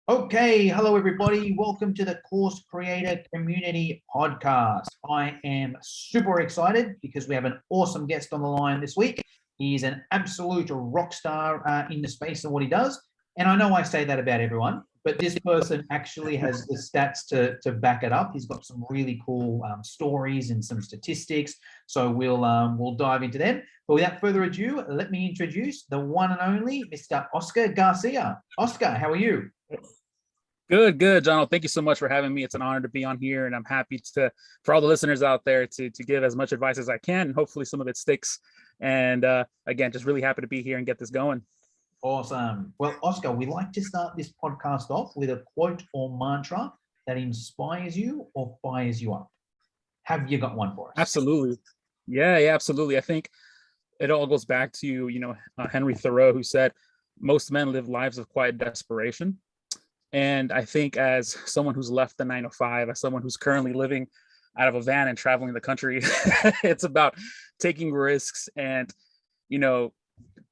Okay, hello everybody. Welcome to the Course Creator Community Podcast. I am super excited because we have an awesome guest on the line this week. He's an absolute rock star in the space of what he does. And I know I say that about everyone, but this person actually has the stats to back it up. He's got some really cool stories and some statistics. So we'll dive into them. But without further ado, let me introduce the one and only Mr. Oscar Garcia. Oscar, how are you? Good, Jono. Thank you so much for having me. It's an honor to be on here, and I'm happy for all the listeners out there to give as much advice as I can, and hopefully some of it sticks. And again, just really happy to be here and get this going. Awesome. Well, Oscar, we like to start this podcast off with a quote or mantra that inspires you or fires you up. Have you got one for us? Absolutely. Yeah, absolutely. I think it all goes back to, Henry Thoreau, who said, most men live lives of quiet desperation. And I think as someone who's left the 9 to 5, as someone who's currently living out of a van and traveling the country, it's about taking risks and,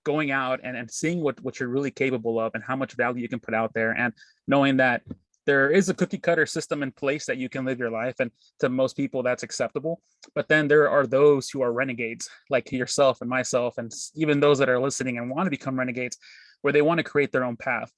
going out and seeing what you're really capable of and how much value you can put out there, and knowing that there is a cookie cutter system in place that you can live your life. And to most people, that's acceptable. But then there are those who are renegades like yourself and myself, and even those that are listening and want to become renegades, where they want to create their own path.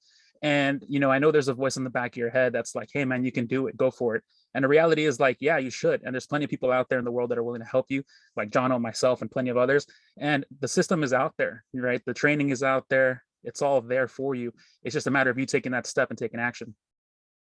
And, I know there's a voice in the back of your head that's like, hey, man, you can do it. Go for it. And the reality is like, yeah, you should. And there's plenty of people out there in the world that are willing to help you, like Jono, myself, and plenty of others. And the system is out there, right? The training is out there. It's all there for you. It's just a matter of you taking that step and taking action.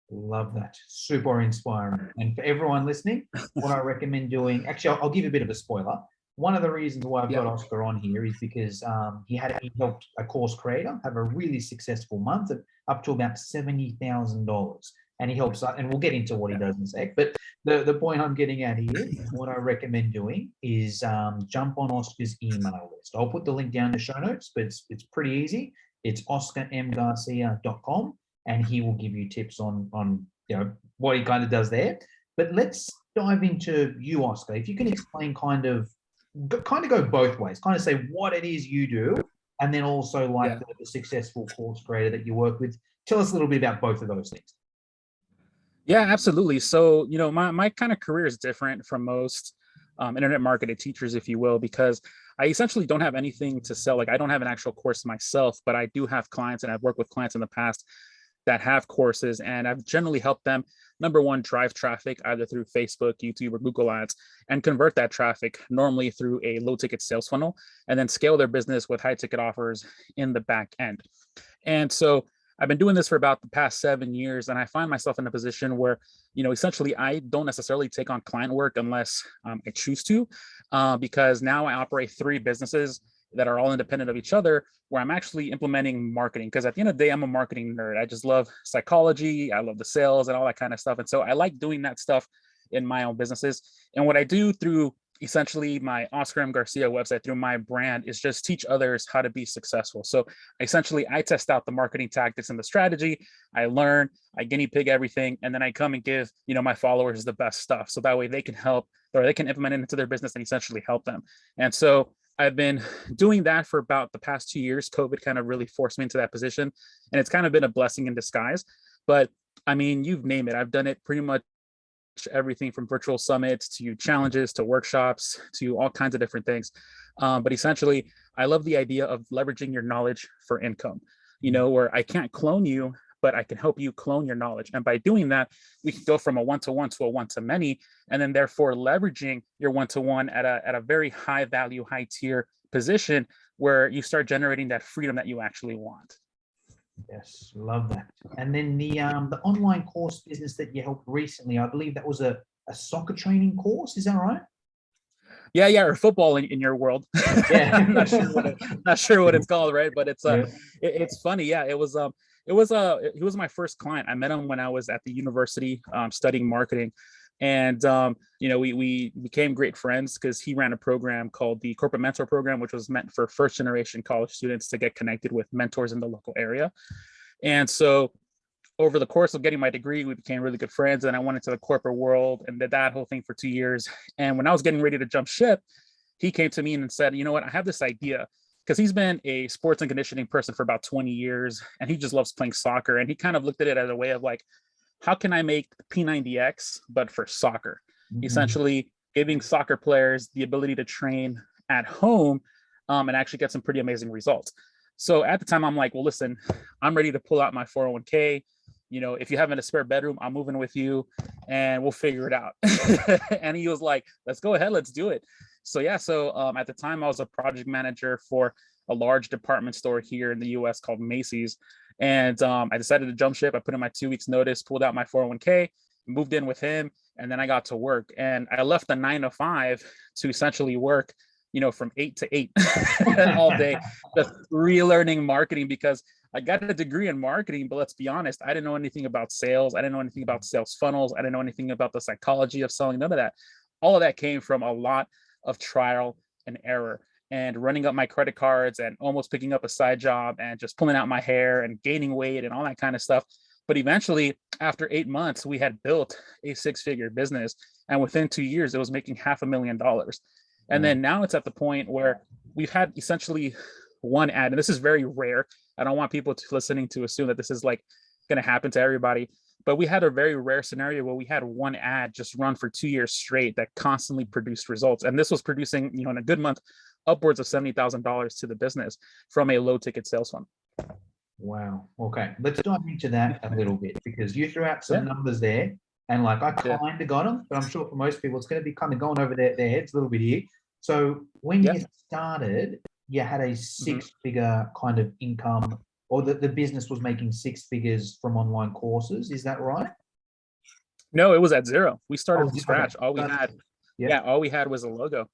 Love that. Super inspiring. And for everyone listening, what I recommend doing, actually, I'll give you a bit of a spoiler. One of the reasons why I've got Oscar on here is because he helped a course creator have a really successful month of up to about $70,000. And he helps, and we'll get into what he does in a sec. But the point I'm getting at here, what I recommend doing is jump on Oscar's email list. I'll put the link down in the show notes, but it's pretty easy. It's oscarmgarcia.com, and he will give you tips on what he kind of does there. But let's dive into you, Oscar. If you can explain kind of go both ways, kind of say what it is you do, and then also the successful course creator that you work with. Tell us a little bit about both of those things. Yeah, absolutely. So, my kind of career is different from most internet marketing teachers, if you will, because I essentially don't have anything to sell. Like, I don't have an actual course myself, but I do have clients, and I've worked with clients in the past that have courses, and I've generally helped them, number one, drive traffic either through Facebook, YouTube, or Google Ads, and convert that traffic normally through a low ticket sales funnel, and then scale their business with high ticket offers in the back end. And so I've been doing this for about the past 7 years, and I find myself in a position where, essentially I don't necessarily take on client work unless I choose to, because now I operate 3 businesses that are all independent of each other, where I'm actually implementing marketing. Because at the end of the day, I'm a marketing nerd. I just love psychology. I love the sales and all that kind of stuff. And so I like doing that stuff in my own businesses. And what I do through essentially my Oscar M. Garcia website, through my brand, is just teach others how to be successful. So essentially I test out the marketing tactics and the strategy. I learn, I guinea pig everything, and then I come and give, my followers the best stuff. So that way they can help, or they can implement it into their business and essentially help them. And so I've been doing that for about the past 2 years. COVID kind of really forced me into that position, and it's kind of been a blessing in disguise. But I mean, you name it. I've done it pretty much everything from virtual summits to challenges to workshops to all kinds of different things. But essentially, I love the idea of leveraging your knowledge for income, where I can't clone you, but I can help you clone your knowledge. And by doing that, we can go from a one-to-one to a one-to-many, and then therefore leveraging your one-to-one at a very high value, high tier position where you start generating that freedom that you actually want. Yes, love that. And then the online course business that you helped recently, I believe that was a soccer training course. Is that right? Yeah, or football in your world. Yeah, I'm not sure what it's called, right? But it's funny. Yeah, he was my first client. I met him when I was at the university studying marketing, and we became great friends because he ran a program called the Corporate Mentor Program, which was meant for first generation college students to get connected with mentors in the local area. And so over the course of getting my degree, we became really good friends, and I went into the corporate world and did that whole thing for 2 years. And when I was getting ready to jump ship, he came to me and said, you know what, I have this idea because he's been a sports and conditioning person for about 20 years, and he just loves playing soccer. And he kind of looked at it as a way of like, how can I make P90X, but for soccer? Essentially giving soccer players the ability to train at home and actually get some pretty amazing results. So at the time, I'm like, well, listen, I'm ready to pull out my 401k. If you have a spare bedroom, I'm moving with you and we'll figure it out. And he was like, let's go ahead, let's do it. So yeah, at the time I was a project manager for a large department store here in the US called Macy's. And I decided to jump ship. I put in my 2 weeks notice, pulled out my 401k, moved in with him, and then I got to work. And I left the 9 to 5 to essentially work, from 8 to 8 all day, just relearning marketing, because I got a degree in marketing, but let's be honest, I didn't know anything about sales. I didn't know anything about sales funnels. I didn't know anything about the psychology of selling, none of that. All of that came from a lot of trial and error and running up my credit cards and almost picking up a side job and just pulling out my hair and gaining weight and all that kind of stuff. But eventually, after 8 months, we had built a 6-figure business. And within 2 years, it was making $500,000. And then now it's at the point where we've had essentially one ad, and this is very rare. I don't want people listening to assume that this is like going to happen to everybody, but we had a very rare scenario where we had one ad just run for 2 years straight that constantly produced results. And this was producing, in a good month, upwards of $70,000 to the business from a low ticket sales funnel. Wow. Okay. Let's dive into that a little bit, because you threw out some numbers there, and like I kind of got them, but I'm sure for most people it's going to be kind of going over their heads a little bit here. So when you started, you had a 6-figure kind of income, or the business was making 6 figures from online courses. Is that right? No, it was at zero. We started from scratch. All we had was a logo.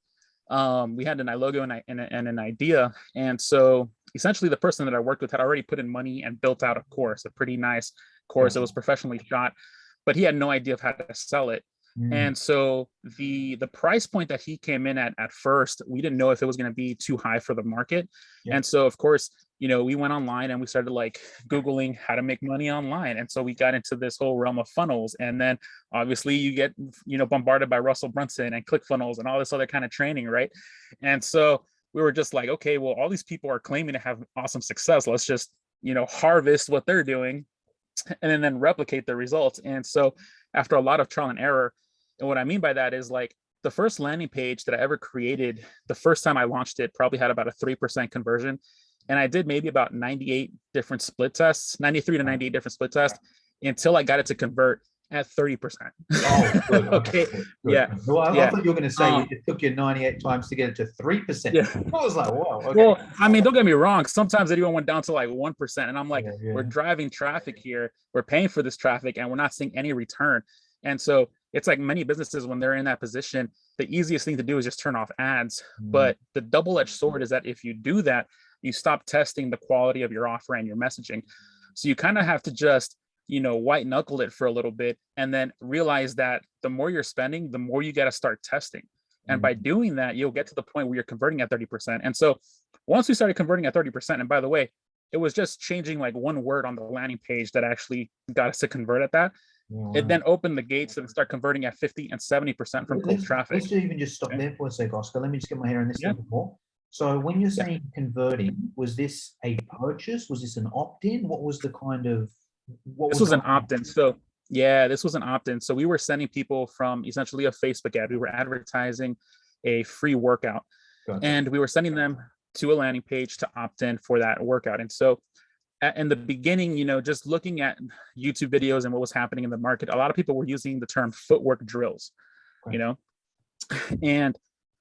We had a logo and an idea. And so essentially the person that I worked with had already put in money and built out a course, a pretty nice course. It was professionally shot, but he had no idea of how to sell it. And so the price point that he came in at first, we didn't know if it was going to be too high for the market. And so of course, we went online and we started like Googling how to make money online. And so we got into this whole realm of funnels. And then obviously you get, bombarded by Russell Brunson and ClickFunnels and all this other kind of training, right? And so we were just like, okay, well, all these people are claiming to have awesome success. Let's just, harvest what they're doing and then replicate the results. And so after a lot of trial and error, and what I mean by that is like the first landing page that I ever created, the first time I launched it, probably had about a 3% conversion. And I did maybe about 98 different split tests, 93 to 98 different split tests until I got it to convert at 30%. Oh, good. Okay. Good. Yeah. Well, I thought you were going to say it took you 98 times to get it to 3%. Yeah. I was like, whoa. Okay. Well, I mean, don't get me wrong. Sometimes it even went down to like 1%. And I'm like, we're driving traffic here. We're paying for this traffic and we're not seeing any return. And so it's like many businesses, when they're in that position, the easiest thing to do is just turn off ads. But the double-edged sword is that if you do that, you stop testing the quality of your offer and your messaging. So you kind of have to just, white knuckle it for a little bit and then realize that the more you're spending, the more you got to start testing. And by doing that, you'll get to the point where you're converting at 30%. And so once we started converting at 30%, and by the way, it was just changing like one word on the landing page that actually got us to convert at that. It then opened the gates and start converting at 50 and 70% from cold traffic. Let's even just stop there for a sec, Oscar. Let me just get my hair in this a little more. So when you're saying converting, was this a purchase? Was this an opt-in? What was the kind of... This was an opt-in. So this was an opt-in. So we were sending people from essentially a Facebook ad. We were advertising a free workout. Gotcha. And we were sending them to a landing page to opt in for that workout. And so in the beginning, just looking at YouTube videos and what was happening in the market, a lot of people were using the term footwork drills, and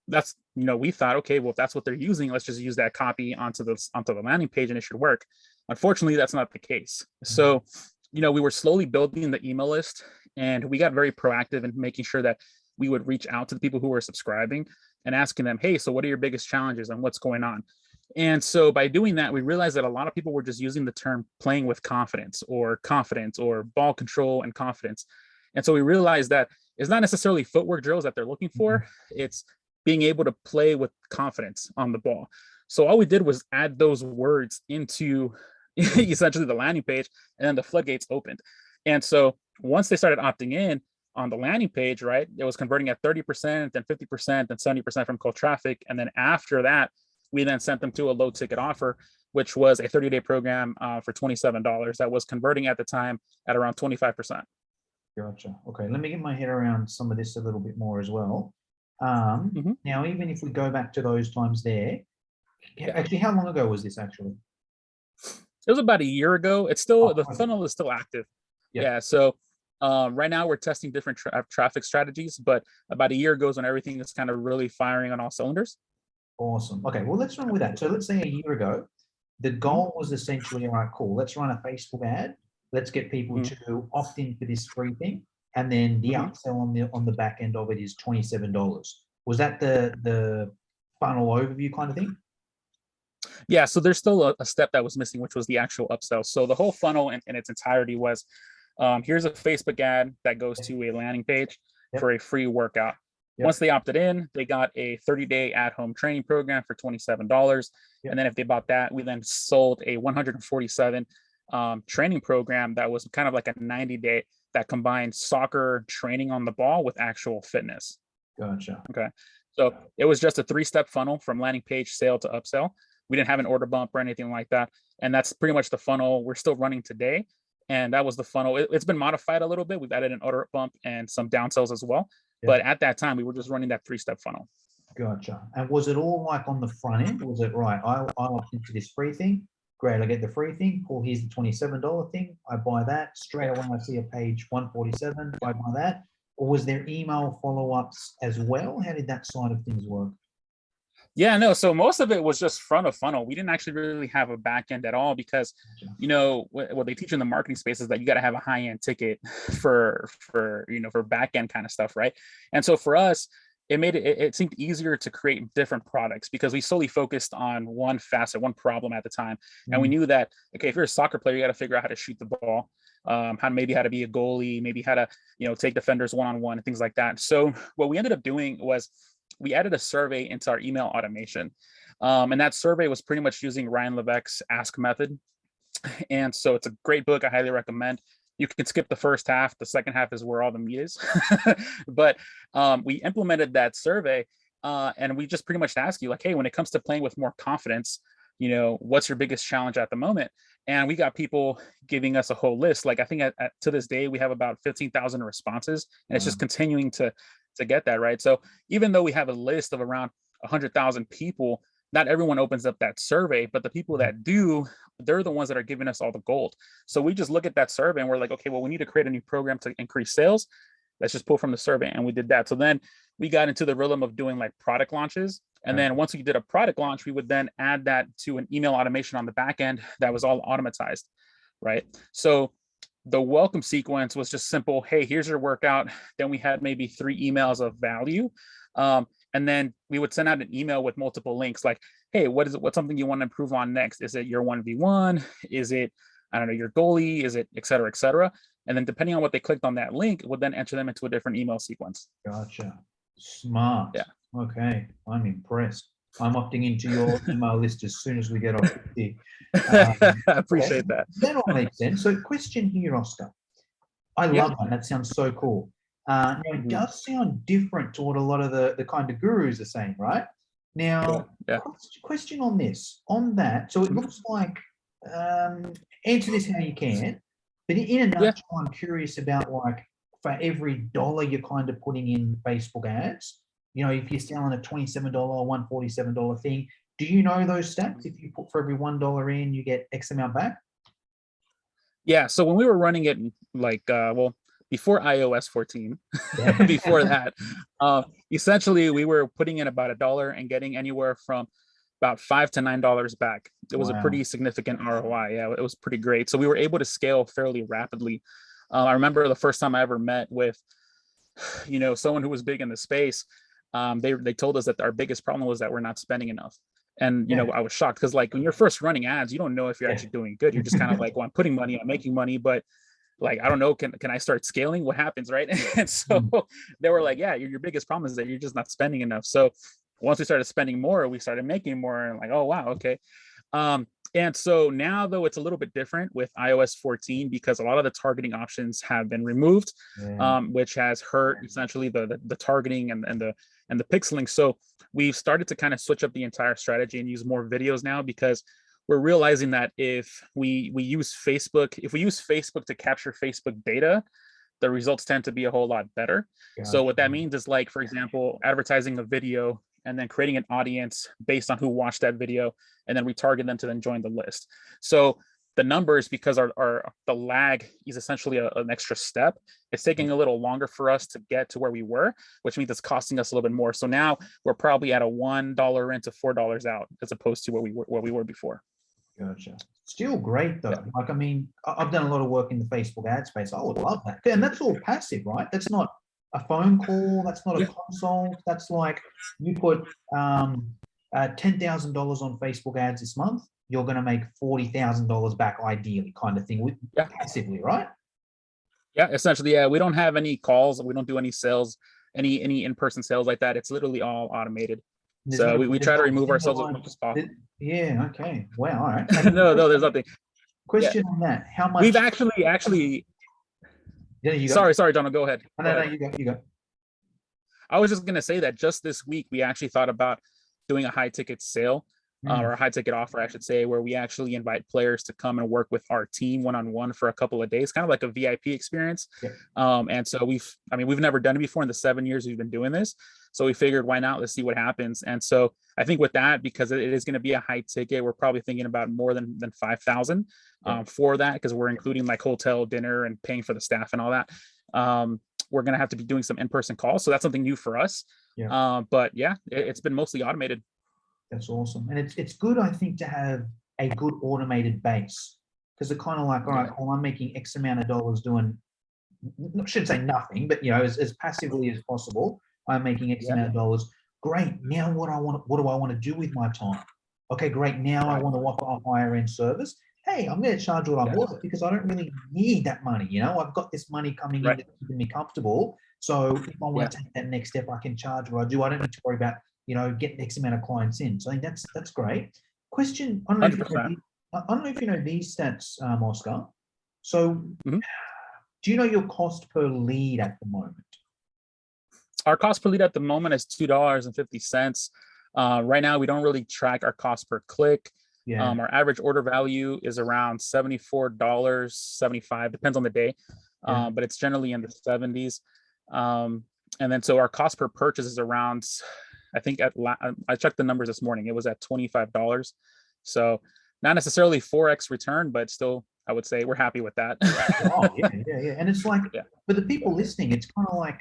that's, we thought, okay, well, if that's what they're using, let's just use that copy onto the landing page and it should work. Unfortunately, that's not the case. So, we were slowly building the email list, and we got very proactive in making sure that we would reach out to the people who were subscribing and asking them, hey, so what are your biggest challenges and what's going on? And so by doing that, we realized that a lot of people were just using the term playing with confidence or ball control and confidence. And so we realized that it's not necessarily footwork drills that they're looking for. It's being able to play with confidence on the ball. So all we did was add those words into essentially the landing page, and then the floodgates opened. And so once they started opting in on the landing page, right, it was converting at 30%, then 50%, then 70% from cold traffic. And then after that, We then sent them to a low ticket offer, which was a 30-day program for $27 that was converting at the time at around 25%. Gotcha. Okay, let me get my head around some of this a little bit more as well. Now, even if we go back to those times there, actually, how long ago was this actually? It was about a year ago. It's still, the funnel is still active. Yeah. So right now we're testing different traffic strategies, but about a year ago is when everything is kind of really firing on all cylinders. Awesome. Okay, well, let's run with that. So let's say a year ago, the goal was essentially, all right, cool, let's run a Facebook ad. Let's get people to opt in for this free thing. And then the upsell on the back end of it is $27. Was that the funnel overview kind of thing? Yeah, so there's still a step that was missing, which was the actual upsell. So the whole funnel in its entirety was, here's a Facebook ad that goes to a landing page for a free workout. Once they opted in, they got a 30-day at-home training program for $27. And then if they bought that, we then sold a 147 training program that was kind of like a 90-day that combined soccer training on the ball with actual fitness. Gotcha. Okay. So it was just a 3-step funnel from landing page sale to upsell. We didn't have an order bump or anything like that. And that's pretty much the funnel we're still running today. And that was the funnel. It's been modified a little bit. We've added an order bump and some downsells as well. But at that time, we were just running that 3-step funnel. Gotcha. And was it all like on the front end? Was it right? I opt into this free thing. Great, I get the free thing. Cool, here's the $27 thing. I buy that. Straight away, I see a page 147. I buy that. Or was there email follow-ups as well? How did that side of things work? Yeah, no. So most of it was just front of funnel. We didn't actually really have a back end at all because, you know, what they teach in the marketing space is that you got to have a high end ticket for back end kind of stuff, right? And so for us, it seemed easier to create different products because we solely focused on one facet, one problem at the time, and we knew that okay, if you're a soccer player, you got to figure out how to shoot the ball, how to be a goalie, maybe how to take defenders one-on-one and things like that. So what we ended up doing was we added a survey into our email automation. And that survey was pretty much using Ryan Levesque's Ask method. And so it's a great book. I highly recommend. You can skip the first half. The second half is where all the meat is. But we implemented that survey and we just pretty much ask you like, hey, when it comes to playing with more confidence, what's your biggest challenge at the moment? And we got people giving us a whole list. Like I think to this day, we have about 15,000 responses and it's just continuing to get that, right? So even though we have a list of around 100,000 people, not everyone opens up that survey, but the people that do, they're the ones that are giving us all the gold. So we just look at that survey and we're like, okay, well, we need to create a new program to increase sales. Let's just pull from the survey. And we did that. So then we got into the rhythm of doing like product launches. And then once we did a product launch, we would then add that to an email automation on the back end that was all automatized, right? So the welcome sequence was just simple. Hey, here's your workout. Then we had maybe 3 emails of value. And then we would send out an email with multiple links like, hey, what's something you want to improve on next? Is it your 1v1? Is it, I don't know, your goalie? Is it et cetera, et cetera? And then depending on what they clicked on that link, would then enter them into a different email sequence. Gotcha. Smart. Yeah. Okay. I'm impressed. I'm opting into your email list as soon as we get off the I appreciate that. That all makes sense. So question here, Oscar. I love that. That sounds so cool. Now, it does sound different to what a lot of the kind of gurus are saying, right? Now, question on this, on that. So it looks like, answer this how you can, but in a nutshell, I'm curious about like, for every dollar you're kind of putting in Facebook ads, if you're selling a $27 or $147 thing, do you know those stats? If you put for every $1 in, you get X amount back? Yeah. So when we were running it like, before iOS 14, before that, essentially we were putting in about $1 and getting anywhere from about $5 to $9 back. It was a pretty significant ROI. Yeah, it was pretty great. So we were able to scale fairly rapidly. I remember the first time I ever met with, someone who was big in the space. They told us that our biggest problem was that we're not spending enough. And, I was shocked because like when you're first running ads, you don't know if you're actually doing good. You're just kind of like, well, I'm putting money, I'm making money, but like, I don't know, can I start scaling? What happens, right? And so they were like, yeah, your biggest problem is that you're just not spending enough. So once we started spending more, we started making more and like, oh, wow, okay. And so now, though, it's a little bit different with iOS 14 because a lot of the targeting options have been removed, Yeah. which has hurt essentially the targeting and the pixeling. So we've started to kind of switch up the entire strategy and use more videos now because we're realizing that if we use Facebook to capture Facebook data, the results tend to be a whole lot better. So what that means is, like, for example, advertising a video and then creating an audience based on who watched that video, and then we target them to then join the list. So the numbers, because the lag is essentially an extra step, it's taking a little longer for us to get to where we were, which means it's costing us a little bit more. So now we're probably at a $1 in to $4 out, as opposed to what we were before. Gotcha. Still great though. Yeah. Like, I mean, I've done a lot of work in the Facebook ad space. I would love that. And that's all passive, right? That's not a phone call. That's not a consult. That's like you put $10,000 on Facebook ads this month, you're going to make $40,000 back ideally, kind of thing, with passively, right? Yeah, essentially. Yeah, we don't have any calls. We don't do any sales, any in-person sales like that. It's literally all automated. So we try to remove ourselves as much as possible. Yeah. Okay. Wow. All right. No, there's nothing. Question on that. How much? We've actually. Yeah, you go. Sorry, Jono. Go ahead. No, you go. I was just gonna say that just this week we actually thought about doing a high ticket sale, or a high ticket offer, I should say, where we actually invite players to come and work with our team one-on-one for a couple of days, kind of like a VIP experience. And so we've never done it before in the 7 years we've been doing this. So we figured, why not? Let's see what happens. And so I think with that, because it is going to be a high ticket, we're probably thinking about more than 5,000 for that, because we're including like hotel, dinner, and paying for the staff and all that. We're going to have to be doing some in-person calls. So that's something new for us. But yeah, it's been mostly automated. That's awesome. And it's good, I think, to have a good automated base, because they're kind of like, all right, well, I'm making X amount of dollars doing, I shouldn't say nothing, but as passively as possible, I'm making X amount of dollars. Great. Now what do I want to do with my time? Okay, great. Now I want to offer a higher end service. Hey, I'm going to charge what I'm worth, because I don't really need that money. I've got this money coming in that's keeping me comfortable. So if I want to take that next step, I can charge what I do. I don't need to worry about, getting X amount of clients in. So I think that's great. Question, I don't know if you know these stats, Oscar. So do you know your cost per lead at the moment? Our cost per lead at the moment is $2.50. Right now, we don't really track our cost per click. Our average order value is around $74, $75, depends on the day, but it's generally in the 70s. And then so our cost per purchase is around, I think I checked the numbers this morning, it was at $25. So not necessarily 4x return, but still, I would say we're happy with that. Yeah. And it's like, for the people listening, it's kind of like,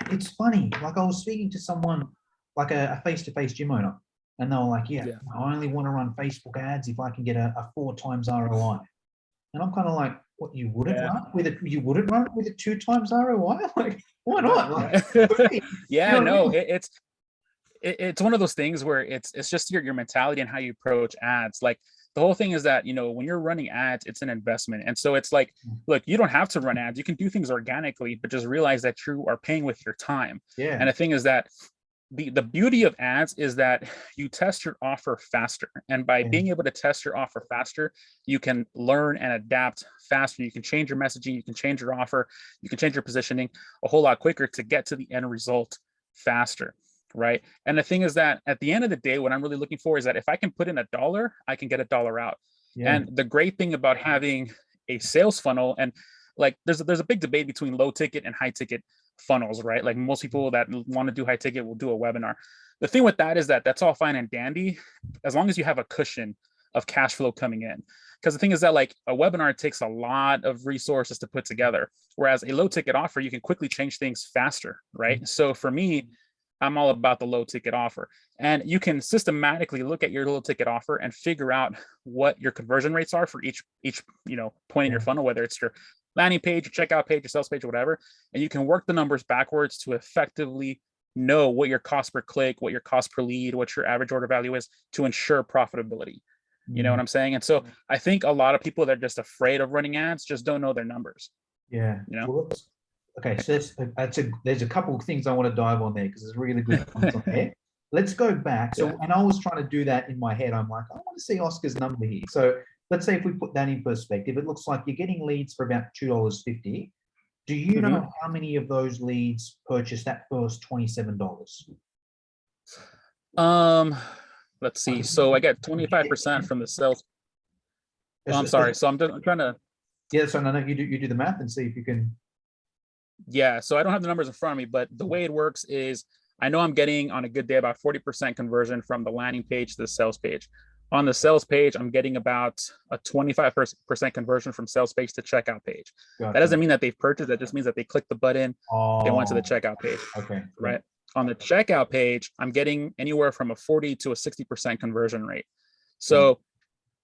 it's funny. Like, I was speaking to someone, like a face-to-face gym owner, and they were like, I only want to run Facebook ads if I can get a 4 times ROI. And I'm kind of like, what, you wouldn't run with it? You wouldn't run with a 2 times ROI? Like, why not? Like, it's one of those things where it's just your mentality and how you approach ads. Like, the whole thing is that, when you're running ads, it's an investment. And so it's like, look, you don't have to run ads. You can do things organically, but just realize that you are paying with your time. And the thing is that the beauty of ads is that you test your offer faster. And by being able to test your offer faster, you can learn and adapt faster. You can change your messaging, you can change your offer, you can change your positioning a whole lot quicker to get to the end result faster. Right. And the thing is that at the end of the day, what I'm really looking for is that if I can put in $1, I can get $1 out. And the great thing about having a sales funnel, and like there's a big debate between low ticket and high ticket funnels, right? Like, most people that want to do high ticket will do a webinar. The thing with that is that that's all fine and dandy, as long as you have a cushion of cash flow coming in. Because the thing is that, like, a webinar takes a lot of resources to put together, whereas a low ticket offer, you can quickly change things faster, right? So for me, I'm all about the low ticket offer. And you can systematically look at your low ticket offer and figure out what your conversion rates are for each point in your funnel, whether it's your landing page, your checkout page, your sales page, or whatever. And you can work the numbers backwards to effectively know what your cost per click, what your cost per lead, what your average order value is, to ensure profitability. You know what I'm saying? And so I think a lot of people that are just afraid of running ads just don't know their numbers. Okay, so there's a couple of things I want to dive on there, because it's really good points on there. let's go back. So, Yeah. and I was trying to do that in my head. I'm like, I want to see Oscar's number here. So let's say if we put that in perspective, it looks like you're getting leads for about $2.50. Do you know how many of those leads purchased that first $27? Let's see. So I get 25% from the sales. Oh, I'm sorry. So I'm trying to. Yeah, so no, you do the math and see if you can. Yeah, so I don't have the numbers in front of me, but the way it works is I know I'm getting on a good day about 40% conversion from the landing page to the sales page. On the sales page, I'm getting about a 25% conversion from sales page to checkout page. Gotcha. That doesn't mean that they've purchased. That just means that they clicked the button, they went to the checkout page. Okay. Right. On the checkout page, I'm getting anywhere from a 40 to a 60% conversion rate. So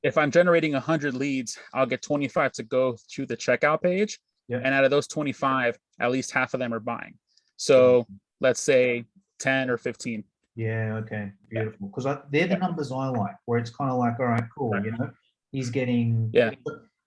if I'm generating 100 leads, I'll get 25 to go to the checkout page. Yeah. And out of those 25, at least half of them are buying. So let's say 10 or 15. Yeah, okay, beautiful. Because they're the numbers I like, where it's kind of like, all right, cool, you know, he's getting,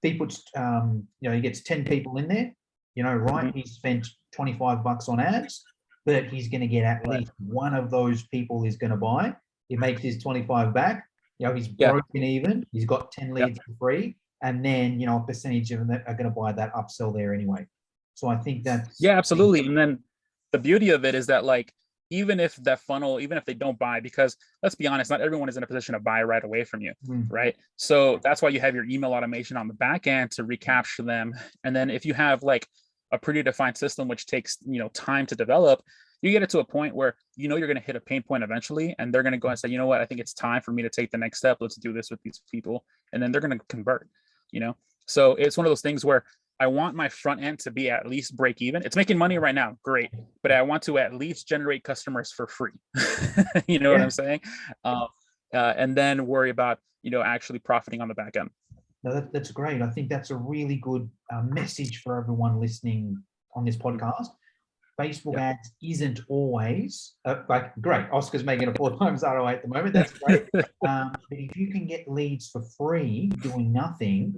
he puts, you know, he gets 10 people in there, you know, right? He spent $25 on ads, but he's going to get at least one of those people is going to buy. He makes his 25 back, you know, he's broken even, he's got 10 leads for free, and then, you know, a percentage of them are going to buy that upsell there anyway. So I think that's. Yeah, absolutely. And then the beauty of it is that, like, even if that funnel, even if they don't buy, because let's be honest, not everyone is in a position to buy right away from you, right? So that's why you have your email automation on the back end to recapture them. And then if you have like a pretty defined system, which takes, you know, time to develop, you get it to a point where, you know, you're going to hit a pain point eventually, and they're going to go and say, you know what, I think it's time for me to take the next step. Let's do this with these people. And then they're going to convert, you know? So it's one of those things where I want my front end to be at least break even. It's making money right now, great, but I want to at least generate customers for free. You know what I'm saying? And then worry about, you know, actually profiting on the back end. No, that's great. I think that's a really good message for everyone listening on this podcast. Facebook ads isn't always like great. Oscar's making a 4 times ROI at the moment. That's great. But if you can get leads for free doing nothing,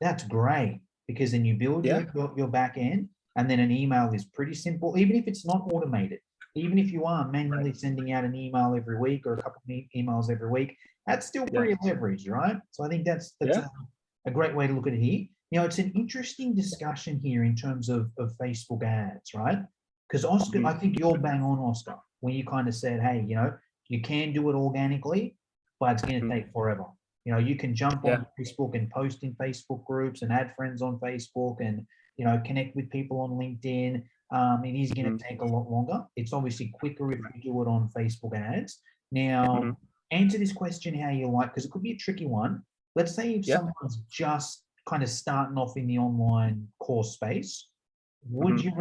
that's great. Because then you build your back end, and then an email is pretty simple, even if it's not automated. Even if you are manually sending out an email every week or a couple of emails every week, that's still pretty leveraged, right? So I think that's a great way to look at it here. You know, it's an interesting discussion here in terms of Facebook ads, right? Because Oscar, I think you're bang on, Oscar, when you kind of said, hey, you know, you can do it organically, but it's going to take forever. You know, you can jump on Facebook and post in Facebook groups and add friends on Facebook and, you know, connect with people on LinkedIn. It is going to take a lot longer. It's obviously quicker if you do it on Facebook ads. Now, answer this question how you like, because it could be a tricky one. Let's say if someone's just kind of starting off in the online course space, would you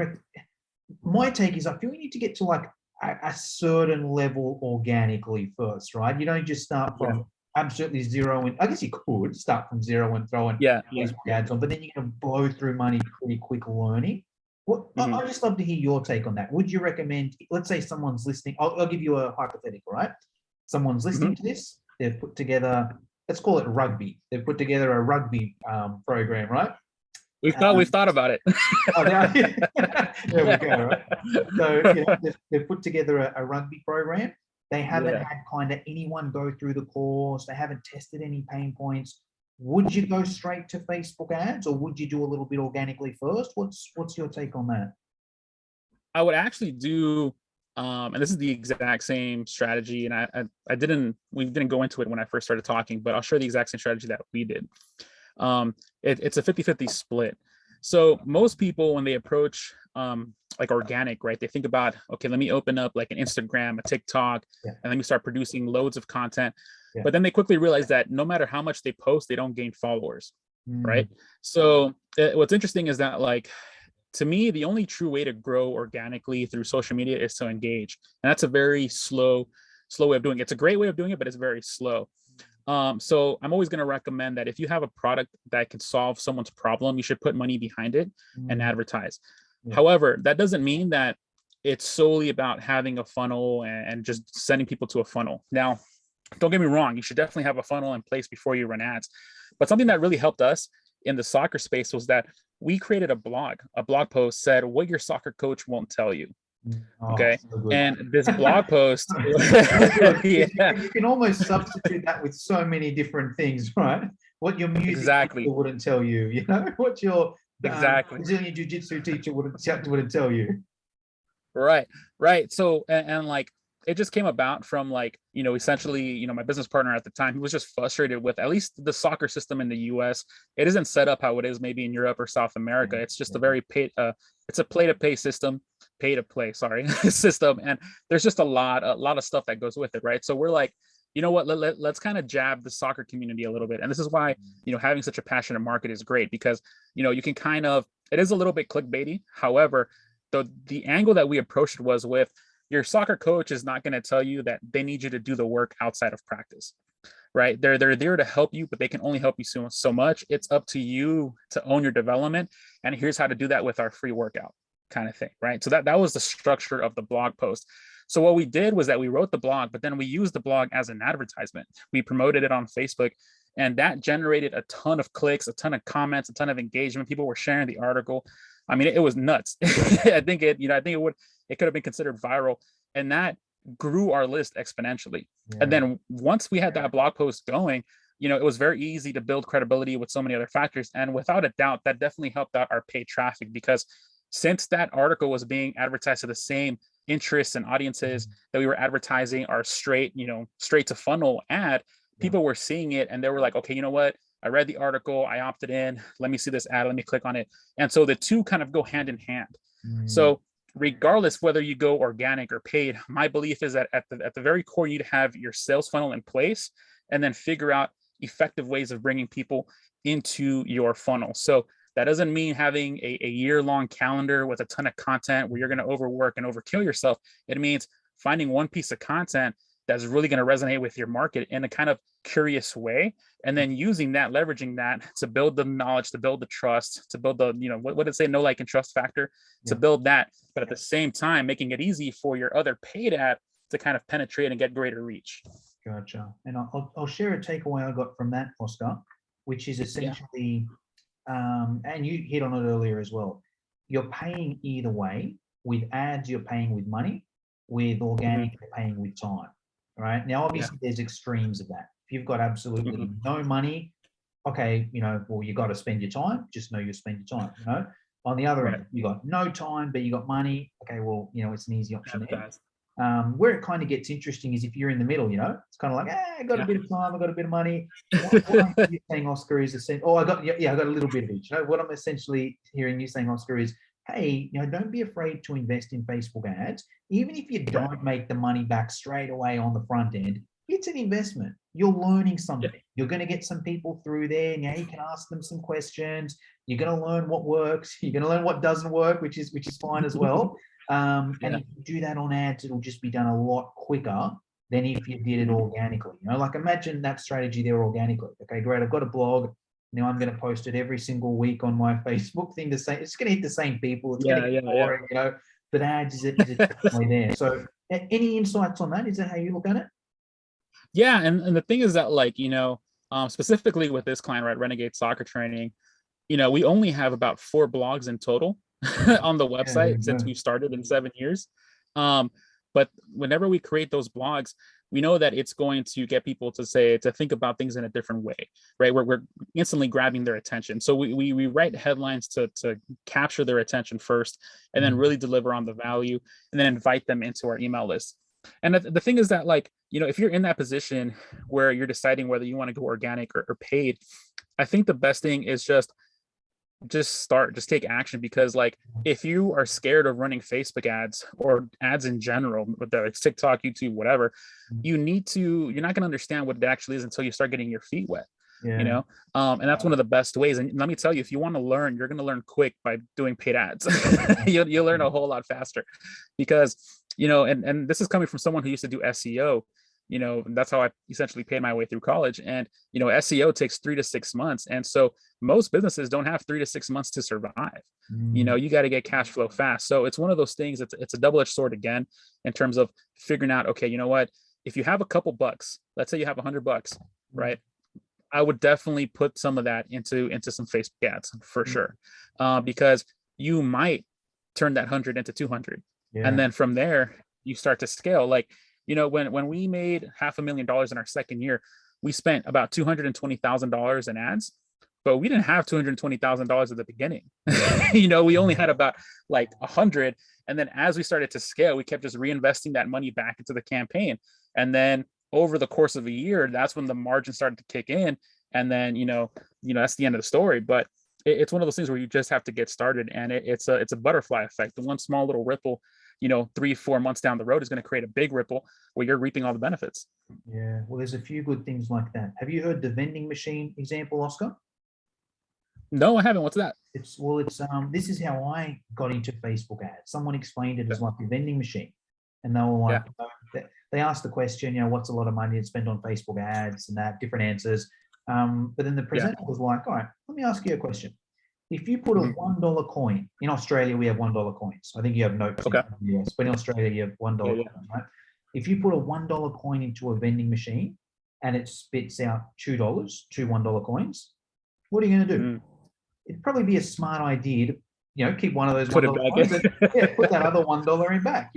my take is I feel you need to get to like a certain level organically first, right? You don't just start from absolutely zero, and I guess you could start from zero and throw in Facebook ads on, but then you're going to blow through money pretty quick learning. Well, I'd just love to hear your take on that. Would you recommend, let's say someone's listening, I'll give you a hypothetical, right? Someone's listening to this, they've put together, let's call it rugby. They've put together a rugby program, right? We've thought about it. There we go, right? So you know, they've put together a rugby program. They haven't had kind of anyone go through the course. They haven't tested any pain points. Would you go straight to Facebook ads, or would you do a little bit organically first? What's your take on that? I would actually do, and this is the exact same strategy. And we didn't go into it when I first started talking, but I'll share the exact same strategy that we did. It's a 50-50 split. So most people, when they approach like organic, right, they think about, okay, let me open up like an Instagram, a TikTok, and let me start producing loads of content. But then they quickly realize that no matter how much they post, they don't gain followers, right? So what's interesting is that, like, to me, the only true way to grow organically through social media is to engage. And that's a very slow way of doing it. It's a great way of doing it, but it's very slow. So I'm always going to recommend that if you have a product that can solve someone's problem, you should put money behind it and advertise. However, that doesn't mean that it's solely about having a funnel and just sending people to a funnel. Now, don't get me wrong, you should definitely have a funnel in place before you run ads. But something that really helped us in the soccer space was that we created a blog post said what your soccer coach won't tell you. Oh, Okay. so good. And this blog post, So good. yeah, You can almost substitute that with so many different things, right? What your music teacher exactly, wouldn't tell you, what your exactly. Brazilian jiu-jitsu teacher wouldn't tell you. Right, right. So, and like it just came about from like, essentially, my business partner at the time, he was just frustrated with at least the soccer system in the US. It isn't set up how it is maybe in Europe or South America. It's just a very it's a play to pay system, pay to play, sorry, system. And there's just a lot of stuff that goes with it, right? So we're like, you know what, let's kind of jab the soccer community a little bit. And this is why, having such a passionate market is great because, you can kind of, it is a little bit clickbaity. However, the angle that we approached was with your soccer coach is not going to tell you that they need you to do the work outside of practice, right? They're there to help you, but they can only help you so much. It's up to you to own your development, and here's how to do that with our free workout kind of thing, right? So that was the structure of the blog post. So what we did was that we wrote the blog, but then we used the blog as an advertisement. We promoted it on Facebook, and that generated a ton of clicks, a ton of comments, a ton of engagement. People were sharing the article. I mean, it was nuts. I think it could have been considered viral, and that grew our list exponentially. Yeah. And then once we had that blog post going, it was very easy to build credibility with so many other factors. And without a doubt, that definitely helped out our paid traffic because since that article was being advertised to the same interests and audiences that we were advertising our straight to funnel ad, people were seeing it and they were like, okay, you know what? I read the article, I opted in, let me see this ad, let me click on it. And so the two kind of go hand in hand. So regardless whether you go organic or paid, my belief is that at the very core, you need to have your sales funnel in place and then figure out effective ways of bringing people into your funnel. So that doesn't mean having a year-long calendar with a ton of content where you're going to overwork and overkill yourself. It means finding one piece of content that's really going to resonate with your market in a kind of curious way, and then using that, leveraging that to build the knowledge, to build the trust, to build the, what did it say, no like and trust factor, to build that, but at the same time making it easy for your other paid ad to kind of penetrate and get greater reach. Gotcha. And I'll share a takeaway I got from that, Oscar, which is essentially, and you hit on it earlier as well, you're paying either way. With ads, you're paying with money. With organic, you're paying with time. Right now, obviously, there's extremes of that. If you've got absolutely no money, okay, well, you got to spend your time. Just know you spend your time. On the other end, you got no time, but you got money. Okay, well, it's an easy option there. Where it kind of gets interesting is if you're in the middle. It's kind of like, I got a bit of time, I got a bit of money. What I'm saying, Oscar, is I got a little bit of each. What I'm essentially hearing you saying, Oscar, is, hey, don't be afraid to invest in Facebook ads. Even if you don't make the money back straight away on the front end, it's an investment. You're learning something. You're going to get some people through there. Now you can ask them some questions. You're going to learn what works. You're going to learn what doesn't work, which is fine as well. And if you do that on ads, it'll just be done a lot quicker than if you did it organically. Like imagine that strategy there organically. Okay, great. I've got a blog. Now I'm going to post it every single week on my Facebook thing. It's going to hit the same people. It's going to get boring, but ads is definitely there. So any insights on that? Is that how you look at it? Yeah. And the thing is that specifically with this client, right, Renegade Soccer Training, we only have about 4 blogs in total on the website since we started in 7 years. But whenever we create those blogs, we know that it's going to get people to think about things in a different way, right? We're instantly grabbing their attention. So we write headlines to capture their attention first, and then really deliver on the value, and then invite them into our email list. And the thing is that if you're in that position where you're deciding whether you want to go organic or paid, I think the best thing is just take action, because if you are scared of running Facebook ads or ads in general, whether it's TikTok, YouTube, whatever, you're not going to understand what it actually is until you start getting your feet wet. And that's one of the best ways. And let me tell you, if you want to learn, you're going to learn quick by doing paid ads. You'll learn a whole lot faster, because and this is coming from someone who used to do SEO. That's how I essentially paid my way through college. And, SEO takes 3 to 6 months. And so most businesses don't have 3 to 6 months to survive. You got to get cash flow fast. So it's one of those things. It's a double-edged sword again, in terms of figuring out, okay, you know what, if you have a couple bucks, let's say you have $100, right? I would definitely put some of that into some Facebook ads for sure. Because you might turn that 100 into 200. And then from there, you start to scale. Like, when we made $500,000 in our second year, we spent about $220,000 in ads, but we didn't have $220,000 at the beginning. We only had about like 100. And then as we started to scale, we kept just reinvesting that money back into the campaign. And then over the course of a year, that's when the margin started to kick in. And then, that's the end of the story. But it's one of those things where you just have to get started, and it's a butterfly effect. The one small little ripple, 3-4 months down the road is going to create a big ripple where you're reaping all the benefits. Yeah. Well, there's a few good things like that. Have you heard the vending machine example, Oscar? No, I haven't. What's that? This is how I got into Facebook ads. Someone explained it as like a vending machine, and they were like, they asked the question, what's a lot of money to spend on Facebook ads, and that different answers. But then the presenter was like, all right, let me ask you a question. If you put a $1 coin, in Australia, we have $1 coins. I think you have notes in the US, but in Australia, you have $1 coins, right? If you put a $1 coin into a vending machine and it spits out two $1 coins, what are you going to do? It'd probably be a smart idea to, keep one of those $1 coins and put that other $1 in back,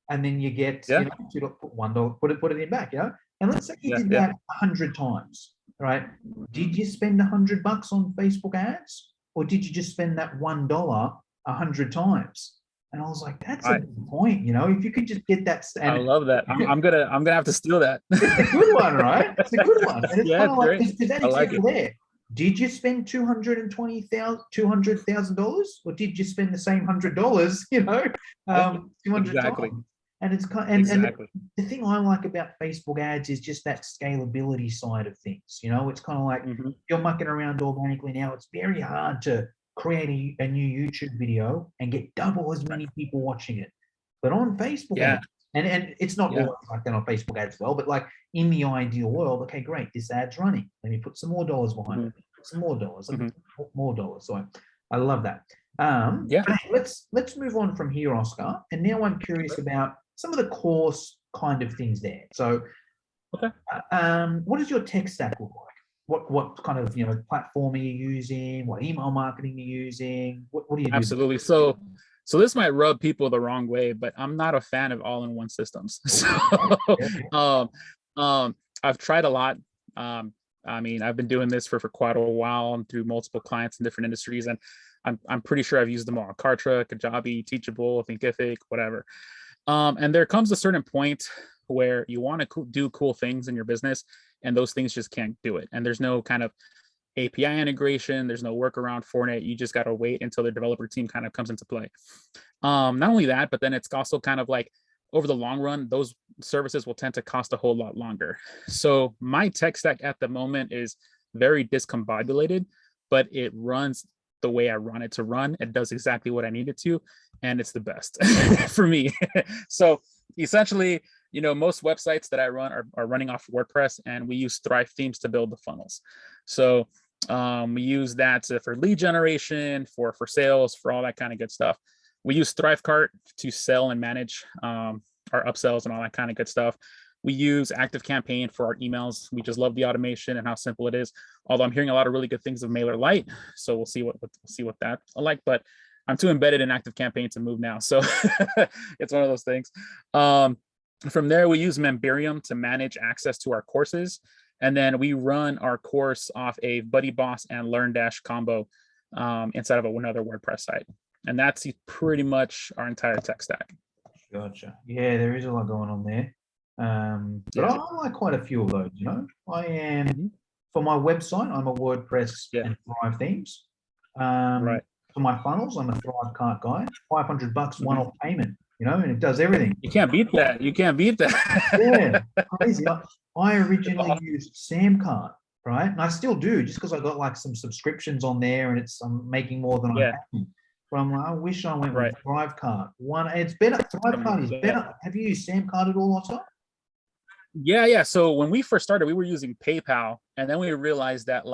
and then you get, put $1, put it in back, and let's say you did that 100 times, right? Did you spend $100 on Facebook ads, or did you just spend that $1 100 times? And I was like, that's a good point, if you could just get that. And I love that. I'm gonna have to steal that. It's a good one, right? It's a good one. And it's kind of like, because that example like there. Did you spend $200,000, or did you spend the same $100? 200 exactly. times. And it's and the thing I like about Facebook ads is just that scalability side of things. It's kind of like you're mucking around organically now. It's very hard to create a new YouTube video and get double as many people watching it. But on Facebook ads, and it's not always like that on Facebook ads well, but like in the ideal world, okay, great, this ad's running. Let me put some more dollars behind it. Put some more dollars. More dollars. So I love that. Let's move on from here, Oscar. And now I'm curious about some of the course kind of things there. So, what does your tech stack look like? What kind of platform are you using? What email marketing are you using? What do you do? Absolutely. So this might rub people the wrong way, but I'm not a fan of all-in-one systems. So I've tried a lot. I've been doing this for quite a while and through multiple clients in different industries, and I'm pretty sure I've used them all: Kartra, Kajabi, Teachable, Thinkific, whatever. And there comes a certain point where you want to do cool things in your business, and those things just can't do it. And there's no kind of API integration. There's no workaround for it. You just got to wait until the developer team kind of comes into play. Not only that, but then it's also kind of like over the long run, those services will tend to cost a whole lot longer. So my tech stack at the moment is very discombobulated, but it runs the way I want it to run. It does exactly what I need it to, and it's the best for me. So essentially, most websites that I run are running off WordPress, and we use Thrive themes to build the funnels. So we use that for lead generation, for sales, for all that kind of good stuff. We use ThriveCart to sell and manage our upsells and all that kind of good stuff. We use ActiveCampaign for our emails. We just love the automation and how simple it is. Although I'm hearing a lot of really good things of MailerLite, so we'll see what that's like. But I'm too embedded in ActiveCampaign to move now, so it's one of those things. From there, we use Memberium to manage access to our courses, and then we run our course off a BuddyBoss and LearnDash combo inside of another WordPress site, and that's pretty much our entire tech stack. Gotcha. Yeah, there is a lot going on there. But I like quite a few of those, I am, for my website, I'm a WordPress and Thrive themes. For my funnels, I'm a ThriveCart guy. $500 one-off payment, and it does everything. You can't beat that. Yeah, crazy. I originally used Samcart, right? And I still do, just because I got like some subscriptions on there, and I'm making more than I'm paying. But I'm like, I wish I went with ThriveCart. It's better. ThriveCart is better. Have you used Samcart at all, also? Yeah. So when we first started, we were using PayPal, and then we realized that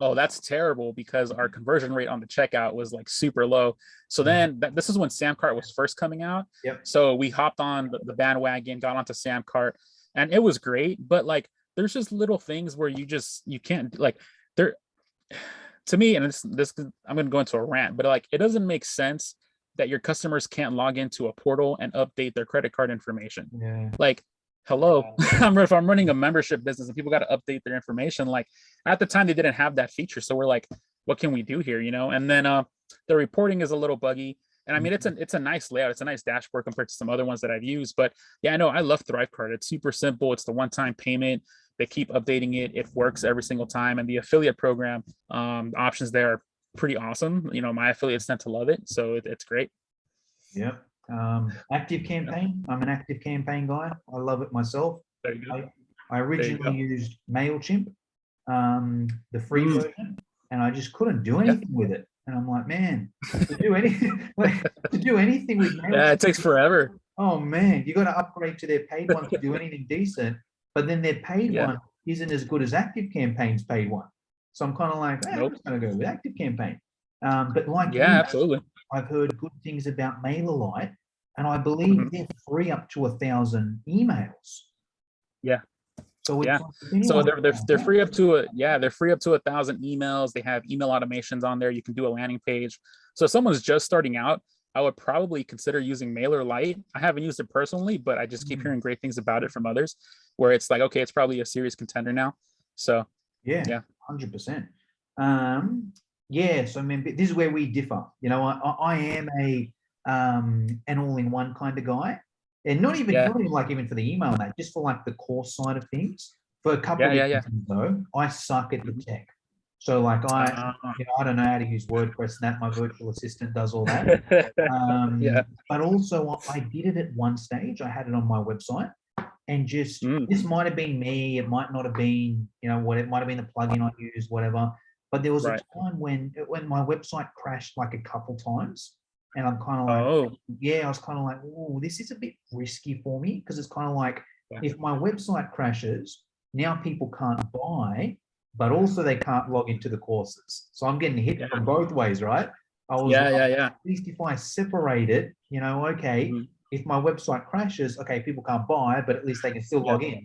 oh, that's terrible because our conversion rate on the checkout was super low. So then this is when Samcart was first coming out. So we hopped on the bandwagon, got onto Samcart, and it was great. But there's just little things where you can't there. To me, and this I'm going to go into a rant, but it doesn't make sense that your customers can't log into a portal and update their credit card information. Yeah. Like, hello, if I'm running a membership business and people got to update their information, like at the time they didn't have that feature. So we're like, what can we do here? And then the reporting is a little buggy. And I mean, it's a nice layout. It's a nice dashboard compared to some other ones that I've used. But yeah, I know I love ThriveCard. It's super simple. It's the one-time payment. They keep updating it. It works every single time. And the affiliate program options there are pretty awesome. My affiliates tend to love it. So it's great. Yeah. Active campaign. I'm an active campaign guy. I love it myself. There you go. I originally used MailChimp, the free version, and I just couldn't do anything with it. And I'm like, man, to do anything, with MailChimp, yeah, it takes forever. Oh man, you got to upgrade to their paid one to do anything decent. But then their paid one isn't as good as Active Campaign's paid one. So I'm kind of like, I'm just going to go with Active Campaign. But like, absolutely. I've heard good things about MailerLite, and I believe they're free up to 1,000 emails. Yeah. So they're free up to they're free up to 1,000 emails. They have email automations on there. You can do a landing page. So if someone's just starting out, I would probably consider using MailerLite. I haven't used it personally, but I just keep hearing great things about it from others, where it's like, okay, it's probably a serious contender now. So yeah. 100%. So I mean, this is where we differ. I am an all-in-one kind of guy. And not even even for the email and that, just for like the course side of things. For a couple of things though, I suck at the tech. So like I don't know how to use WordPress and that. My virtual assistant does all that. But also I did it at one stage. I had it on my website, and just this might have been me. It might not have been, what it might have been the plugin I used, whatever. But there was a time when my website crashed like a couple times. And I'm kind of like, I was kind of like, oh, this is a bit risky for me, because it's kind of like, if my website crashes, now people can't buy, but also they can't log into the courses. So I'm getting hit from both ways, right? I was at least if I separate it, if my website crashes, okay, people can't buy, but at least they can still log in,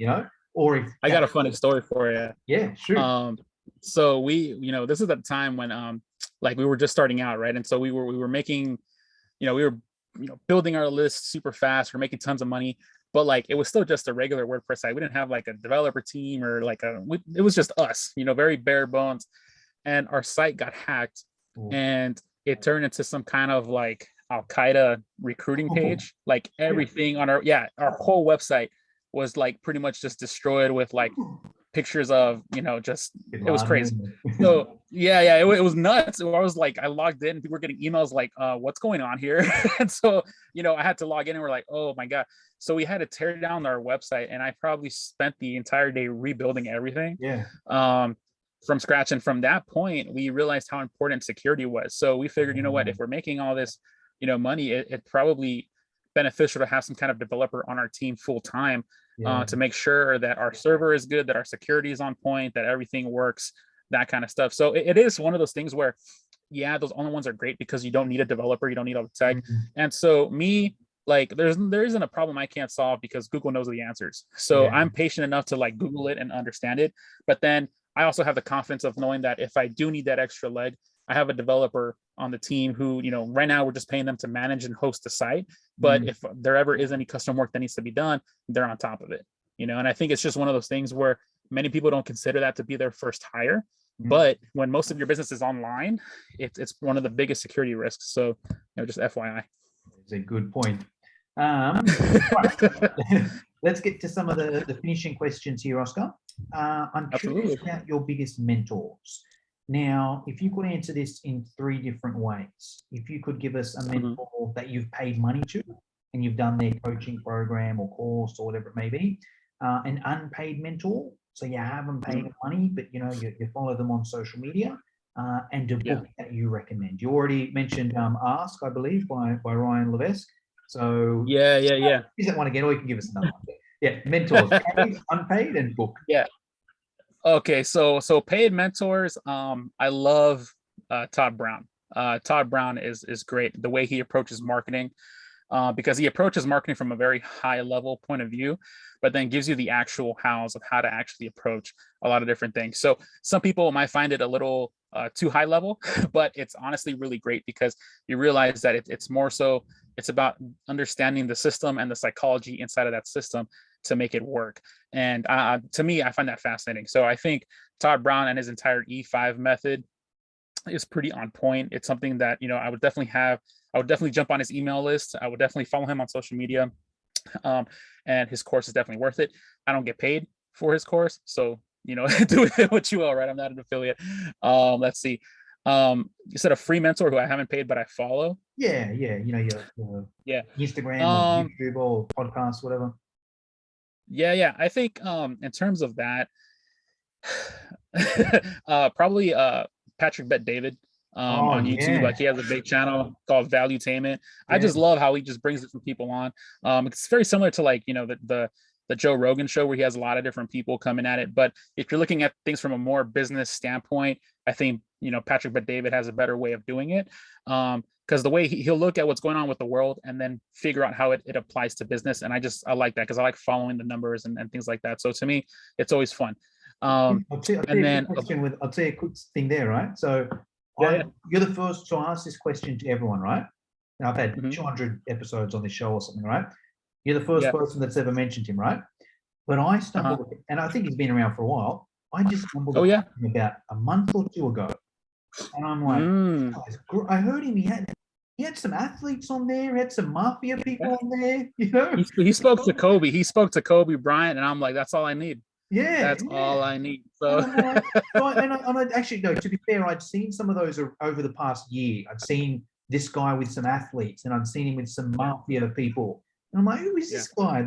Or if I got a funny story for you. Yeah, sure. So we, this is at the time when like we were just starting out, right? And so we were making, we were building our list super fast. We're making tons of money, but like it was still just a regular WordPress site. We didn't have like a developer team or like it was just us, very bare bones. And our site got hacked, and it turned into some kind of like Al-Qaeda recruiting page. Like everything on our whole website was like pretty much just destroyed with like pictures of, just, it was crazy. So it was nuts. I was like, I logged in, people were getting emails like, what's going on here? And so, I had to log in, and we're like, oh my God. So we had to tear down our website, and I probably spent the entire day rebuilding everything from scratch. And from that point, we realized how important security was. So we figured, if we're making all this, money, it probably beneficial to have some kind of developer on our team full time. To make sure that our server is good, that our security is on point, that everything works, that kind of stuff. So it is one of those things where, those only ones are great because you don't need a developer, you don't need all the tech. And so like there isn't a problem I can't solve because Google knows the answers. So I'm patient enough to like Google it and understand it. But then I also have the confidence of knowing that if I do need that extra leg, I have a developer on the team who, right now we're just paying them to manage and host the site. But if there ever is any custom work that needs to be done, they're on top of it, and I think it's just one of those things where many people don't consider that to be their first hire. But when most of your business is online, it's one of the biggest security risks. So, just FYI. It's a good point. Let's get to some of the finishing questions here, Oscar. I'm curious about your biggest mentors. Now, if you could answer this in 3 different ways, if you could give us a mentor that you've paid money to and you've done their coaching program or course or whatever it may be, an unpaid mentor, so you haven't paid them money, but you follow them on social media, and a book that you recommend. You already mentioned Ask, I believe, by Ryan Levesque. So use that one again, or you can give us another one. Mentors, paid, unpaid, and book. Okay, so paid mentors. I love Todd Brown. Todd Brown is great. The way he approaches marketing, because he approaches marketing from a very high level point of view, but then gives you the actual hows of how to actually approach a lot of different things. So some people might find it a little too high level, but it's honestly really great because you realize that it's more so it's about understanding the system and the psychology inside of that system to make it work. And to me, I find that fascinating. So I think Todd Brown and his entire E5 method is pretty on point. It's something that, I would definitely jump on his email list. I would definitely follow him on social media. And his course is definitely worth it. I don't get paid for his course, so do with it what you will, right? I'm not an affiliate. Let's see. You said a free mentor who I haven't paid but I follow. Yeah. Your Instagram or YouTube or podcast, whatever. Yeah. I think in terms of that, probably Patrick Bet David on YouTube. Like he has a big channel called Valuetainment. I just love how he just brings different people on. It's very similar to like, the Joe Rogan show where he has a lot of different people coming at it. But if you're looking at things from a more business standpoint, I think, Patrick Bet David has a better way of doing it. Because the way he'll look at what's going on with the world and then figure out how it applies to business. And I like that because I like following the numbers and things like that. So to me, it's always fun. I'll tell you a quick thing there, right? So you're the first to ask this question to everyone, right? Now, I've had 200 episodes on this show or something, right? You're the first person that's ever mentioned him, right? But I stumbled, and I think he's been around for a while. I just stumbled upon him about a month or two ago, and I'm like, I heard him. He had some athletes on there. He had some mafia people on there. He spoke to Kobe. He spoke to Kobe Bryant, and I'm like, that's all I need. That's all I need. So, and actually, no. To be fair, I'd seen some of those over the past year. I'd seen this guy with some athletes, and I'd seen him with some mafia people. And I'm like, who is this guy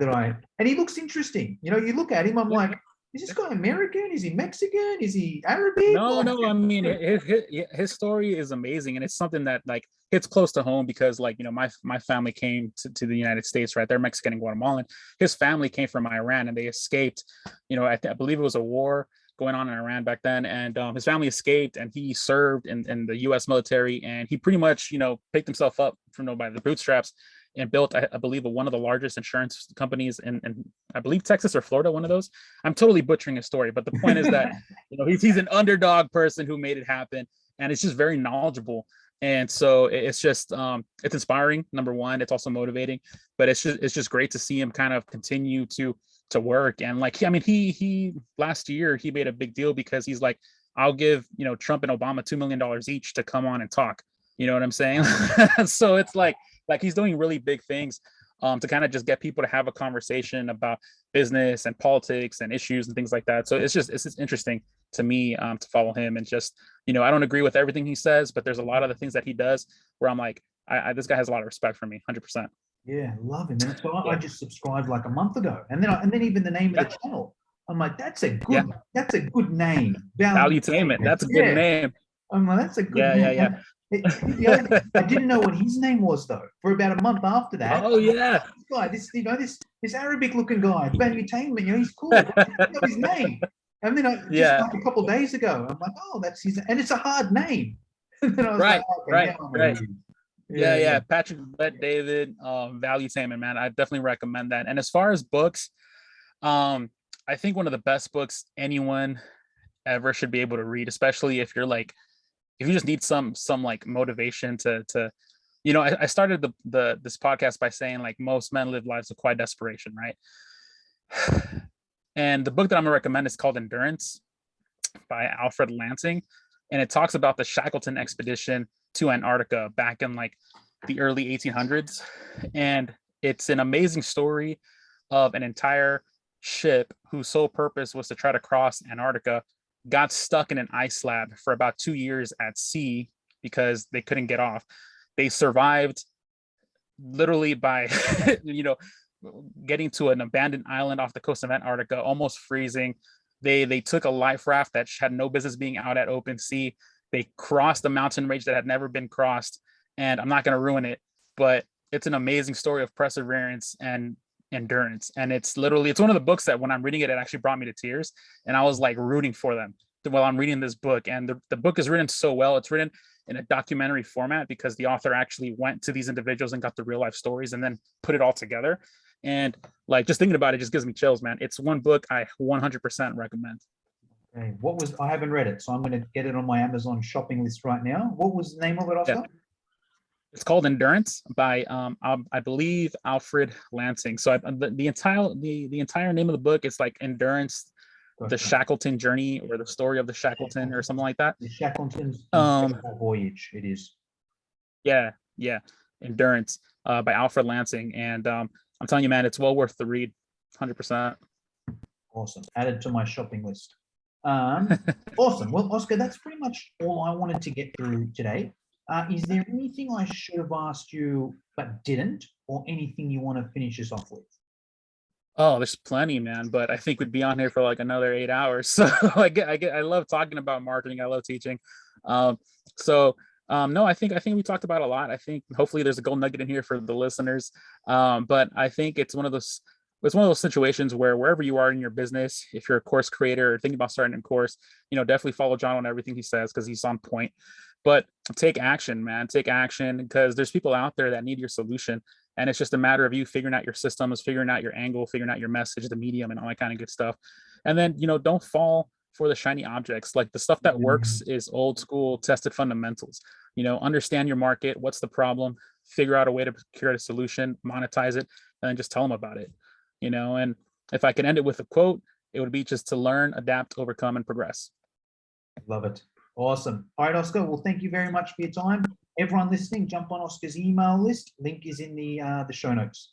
and he looks interesting. You look at him, I'm like, is this guy American? Is he Mexican? Is he Arabic? No. I mean, his story is amazing. And it's something that like hits close to home because like, my family came to the United States, right? They're Mexican and Guatemalan. His family came from Iran and they escaped, I believe it was a war going on in Iran back then. And his family escaped and he served in the US military. And he pretty much, picked himself up from by the bootstraps and built, I believe, one of the largest insurance companies in I believe Texas or Florida, one of those. I'm totally butchering his story, but the point is that he's an underdog person who made it happen, and it's just very knowledgeable. And so it's just it's inspiring. Number one, it's also motivating, but it's just great to see him kind of continue to work. And like he last year he made a big deal because he's like, I'll give Trump and Obama $2 million each to come on and talk. You know what I'm saying? So it's like he's doing really big things to kind of just get people to have a conversation about business and politics and issues and things like that. So it's just interesting to me to follow him and just, I don't agree with everything he says, but there's a lot of the things that he does where I'm like, this guy has a lot of respect for me, 100%. Yeah, love him. And so I just subscribed like a month ago, and then even the name of the channel, I'm like, that's a good name. Valuetainment. That's a good name. I'm like, that's a good name. Yeah. I didn't know what his name was though. For about a month after that. Oh yeah. This Arabic looking guy, Valuetainment. He's cool. I didn't know his name. And then like a couple of days ago, I'm like, oh, that's his, and it's a hard name. And then I was right. Yeah. Patrick Bet David, Valuetainment, man. I definitely recommend that. And as far as books, I think one of the best books anyone ever should be able to read, especially if you just need some like motivation to I started this podcast by saying like most men live lives of quiet desperation, right? And the book that I'm gonna recommend is called Endurance by Alfred Lansing, and it talks about the Shackleton expedition to Antarctica back in like the early 1800s, and it's an amazing story of an entire ship whose sole purpose was to try to cross Antarctica, got stuck in an ice slab for about 2 years at sea because they couldn't get off. They survived literally by getting to an abandoned island off the coast of Antarctica, almost freezing. They took a life raft that had no business being out at open sea. They crossed a mountain range that had never been crossed, and I'm not going to ruin it, but it's an amazing story of perseverance and endurance. And it's one of the books that when I'm reading it, it actually brought me to tears, and I was like rooting for them while I'm reading this book. And the book is written so well. It's written in a documentary format because the author actually went to these individuals and got the real life stories and then put it all together. And like just thinking about it just gives me chills, man. It's one book I 100% recommend. Okay. I haven't read it, so I'm going to get it on my Amazon shopping list right now. What was the name of it, Yeah. Oscar? It's called Endurance by I believe Alfred Lansing. So the entire name of the book is like Endurance, the Gotcha. Shackleton Journey, or the story of the Shackleton, or something like that. The Shackleton's Um, Incredible Voyage. It is. yeah, yeah, Endurance by Alfred Lansing, and I'm telling you, man, it's well worth the read, 100%. Awesome. Added to my shopping list. Awesome. Well, Oscar, that's pretty much all I wanted to get through today. Is there anything I should have asked you but didn't, or anything you want to finish us off with? Oh, there's plenty, man. But I think we'd be on here for like another 8 hours. So I love talking about marketing. I love teaching. Um, no, I think we talked about a lot. I think hopefully there's a gold nugget in here for the listeners. But I think it's one of those situations where wherever you are in your business, if you're a course creator or thinking about starting a course, definitely follow John on everything he says because he's on point. But take action, man. Take action because there's people out there that need your solution. And it's just a matter of you figuring out your systems, figuring out your angle, figuring out your message, the medium, and all that kind of good stuff. And then, don't fall for the shiny objects. Like the stuff that works is old school, tested fundamentals. Understand your market, what's the problem, figure out a way to create a solution, monetize it, and then just tell them about it. And if I could end it with a quote, it would be just to learn, adapt, overcome, and progress. Love it. Awesome. All right, Oscar. Well, thank you very much for your time. Everyone listening, jump on Oscar's email list. Link is in the show notes.